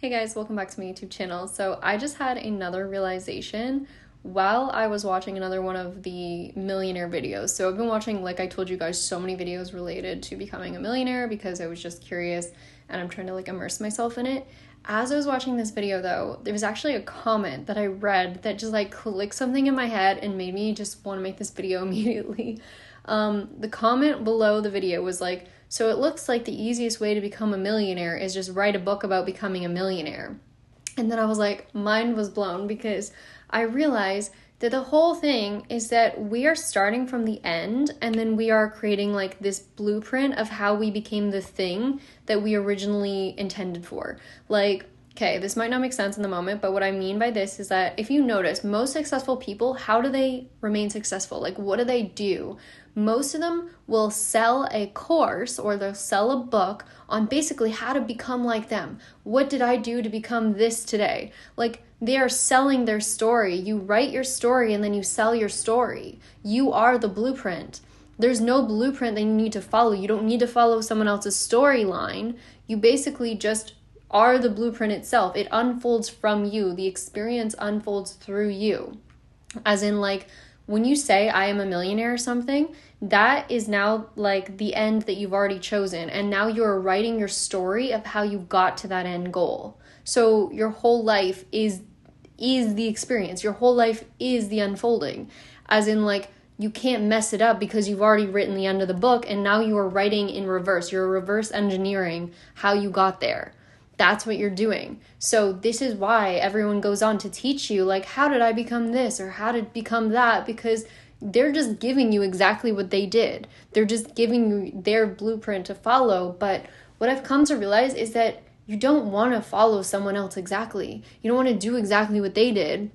Hey guys, welcome back to my YouTube channel. So I just had another realization while I was watching another one of the millionaire videos. So I've been watching, like I told you guys, so many videos related to becoming a millionaire because I was just curious and I'm trying to immerse myself in it. As I was watching this video though, there was actually a comment that I read that just clicked something in my head and made me just want to make this video immediately. The comment below the video was so it looks like the easiest way to become a millionaire is just write a book about becoming a millionaire. And then I was mind was blown because I realized that the whole thing is that we are starting from the end and then we are creating this blueprint of how we became the thing that we originally intended for. Okay, this might not make sense in the moment, but what I mean by this is that if you notice, most successful people, how do they remain successful? What do they do? Most of them will sell a course or they'll sell a book on basically how to become like them. What did I do to become this today? They are selling their story. You write your story and then you sell your story. You are the blueprint. There's no blueprint that you need to follow. You don't need to follow someone else's storyline. You basically just are the blueprint itself. It unfolds from you. The experience unfolds through you. As in, when you say I am a millionaire or something, that is now the end that you've already chosen. And now you're writing your story of how you got to that end goal. So your whole life is the experience. Your whole life is the unfolding. As in, you can't mess it up because you've already written the end of the book and now you are writing in reverse. You're reverse engineering how you got there. That's what you're doing. So this is why everyone goes on to teach you, how did I become this or how to become that? Because they're just giving you exactly what they did. They're just giving you their blueprint to follow. But what I've come to realize is that you don't want to follow someone else exactly. You don't want to do exactly what they did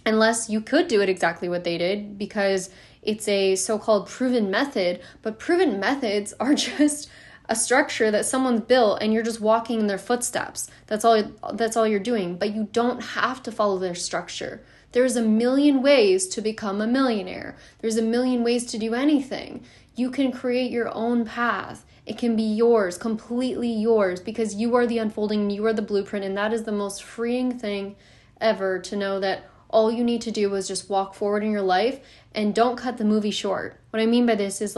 unless you could do it exactly what they did because it's a so-called proven method. But proven methods are just a structure that someone's built and you're just walking in their footsteps. That's all you're doing, but you don't have to follow their structure. There's a million ways to become a millionaire. There's a million ways to do anything. You can create your own path. It can be yours, completely yours, because you are the unfolding, you are the blueprint, and that is the most freeing thing ever, to know that all you need to do is just walk forward in your life and don't cut the movie short. What I mean by this is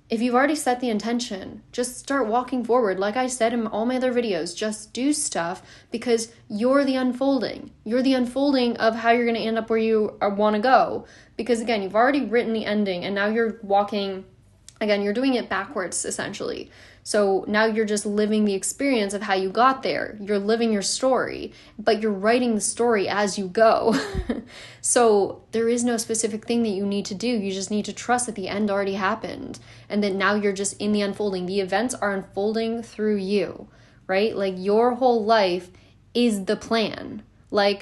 if you've already set the intention, just start walking forward. Like I said in all my other videos, just do stuff because you're the unfolding. You're the unfolding of how you're going to end up where you want to go. Because again, you've already written the ending and now you're walking, again, you're doing it backwards essentially. So now you're just living the experience of how you got there. You're living your story, but you're writing the story as you go. So there is no specific thing that you need to do. You just need to trust that the end already happened. And that now you're just in the unfolding. The events are unfolding through you, right? Your whole life is the plan.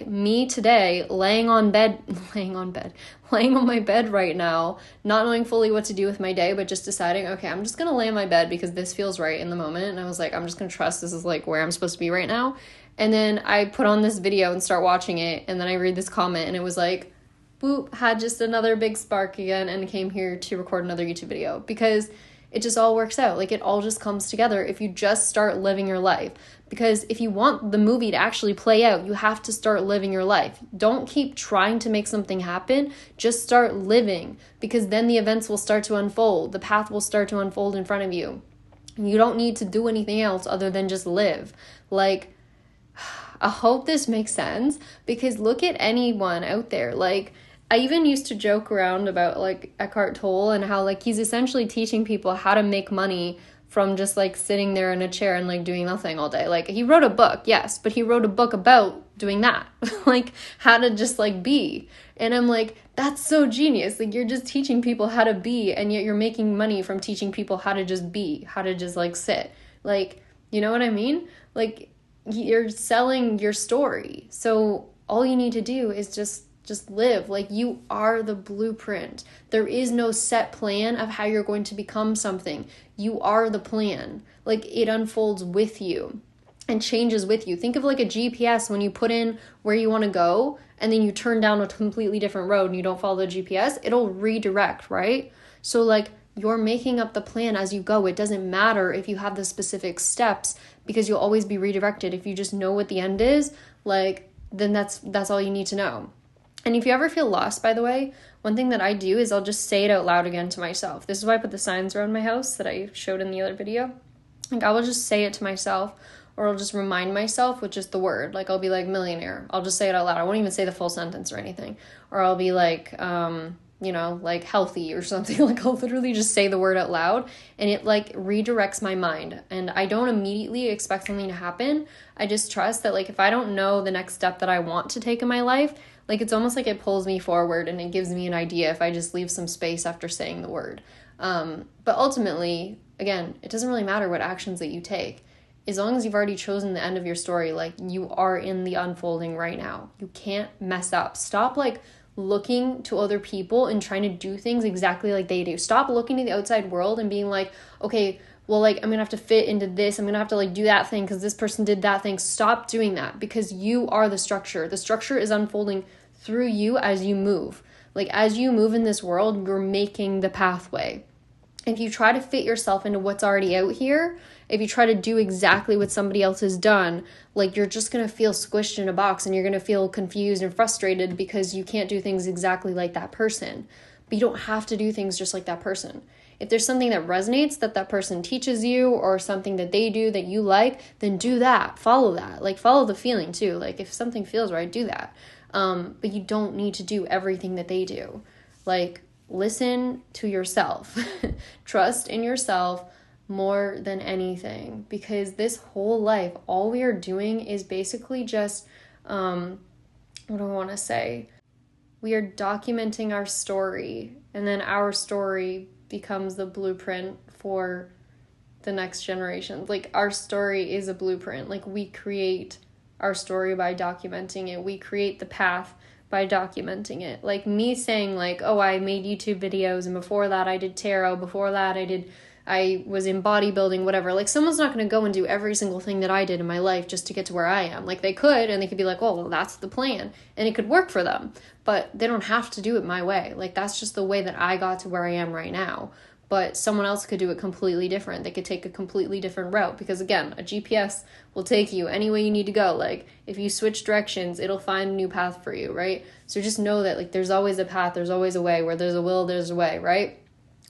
Me today, laying on my bed right now, not knowing fully what to do with my day, but just deciding, okay, I'm just going to lay on my bed because this feels right in the moment. And I was I'm just going to trust this is where I'm supposed to be right now. And then I put on this video and start watching it. And then I read this comment and it was boop, had just another big spark again and came here to record another YouTube video because it just all works out. It all just comes together if you just start living your life. Because if you want the movie to actually play out, you have to start living your life. Don't keep trying to make something happen. Just start living, because then the events will start to unfold. The path will start to unfold in front of you. You don't need to do anything else other than just live. I hope this makes sense, because look at anyone out there. I even used to joke around about Eckhart Tolle and how he's essentially teaching people how to make money from just sitting there in a chair and doing nothing all day. He wrote a book, yes, but he wrote a book about doing that. How to just be. And I'm that's so genius. You're just teaching people how to be, and yet you're making money from teaching people how to just be, how to just sit. You know what I mean? You're selling your story. So all you need to do is just live. You are the blueprint. There is no set plan of how you're going to become something. You are the plan. It unfolds with you and changes with you. Think of a GPS. When you put in where you want to go and then you turn down a completely different road and you don't follow the GPS, it'll redirect, right? So you're making up the plan as you go. It doesn't matter if you have the specific steps, because you'll always be redirected. If you just know what the end is, like, then that's all you need to know. And if you ever feel lost, by the way, one thing that I do is I'll just say it out loud again to myself. This is why I put the signs around my house that I showed in the other video. Like, I will just say it to myself, or I'll just remind myself with just the word. Like, I'll be like, millionaire. I'll just say it out loud. I won't even say the full sentence or anything. Or I'll be like, like healthy or something. Like, I'll literally just say the word out loud, and it like redirects my mind. And I don't immediately expect something to happen. I just trust that, like, if I don't know the next step that I want to take in my life, like, it's almost like it pulls me forward and it gives me an idea if I just leave some space after saying the word. But ultimately, again, it doesn't really matter what actions that you take. As long as you've already chosen the end of your story, like, you are in the unfolding right now. You can't mess up. Stop, like, looking to other people and trying to do things exactly like they do. Stop looking to the outside world and being like, okay, well, like, I'm going to have to fit into this. I'm going to have to, like, do that thing because this person did that thing. Stop doing that, because you are the structure. The structure is unfolding through you as you move. Like, as you move in this world, you're making the pathway. If you try to fit yourself into what's already out here, if you try to do exactly what somebody else has done, like, you're just going to feel squished in a box, and you're going to feel confused and frustrated because you can't do things exactly like that person. But you don't have to do things just like that person. If there's something that resonates that person teaches you, or something that they do that you like, then do that. Follow that. Like, follow the feeling too. Like, if something feels right, do that. But you don't need to do everything that they do. Like, listen to yourself. Trust in yourself more than anything, because this whole life, all we are doing is basically just, what do I want to say? We are documenting our story, and then our story becomes the blueprint for the next generation. Like, our story is a blueprint. Like, we create our story by documenting it. We create the path by documenting it. Like, me saying, like, oh, I made YouTube videos, and before that I did tarot, before that I was in bodybuilding, whatever. Like, someone's not going to go and do every single thing that I did in my life just to get to where I am. Like, they could, and they could be like, oh, well, that's the plan, and it could work for them, but they don't have to do it my way. Like, that's just the way that I got to where I am right now. But someone else could do it completely different. They could take a completely different route, because, again, a GPS will take you any way you need to go. Like, if you switch directions, it'll find a new path for you, right? So just know that, like, there's always a path, there's always a way. Where there's a will, there's a way, right?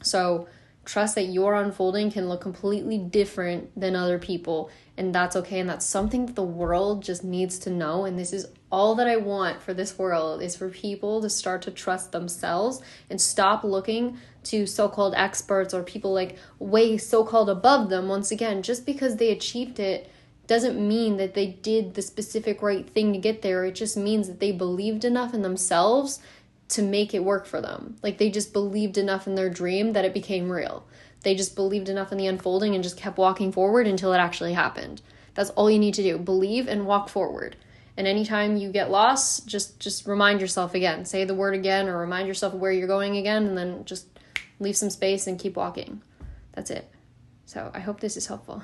So trust that your unfolding can look completely different than other people, and that's okay. And that's something that the world just needs to know. And this is all that I want for this world, is for people to start to trust themselves and stop looking to so-called experts or people like way so-called above them. Once again, just because they achieved it doesn't mean that they did the specific right thing to get there. It just means that they believed enough in themselves to make it work for them. Like, they just believed enough in their dream that it became real. They just believed enough in the unfolding and just kept walking forward until it actually happened. That's all you need to do. Believe and walk forward. And anytime you get lost, just remind yourself again. Say the word again, or remind yourself of where you're going again, and then just leave some space and keep walking. That's it. So I hope this is helpful.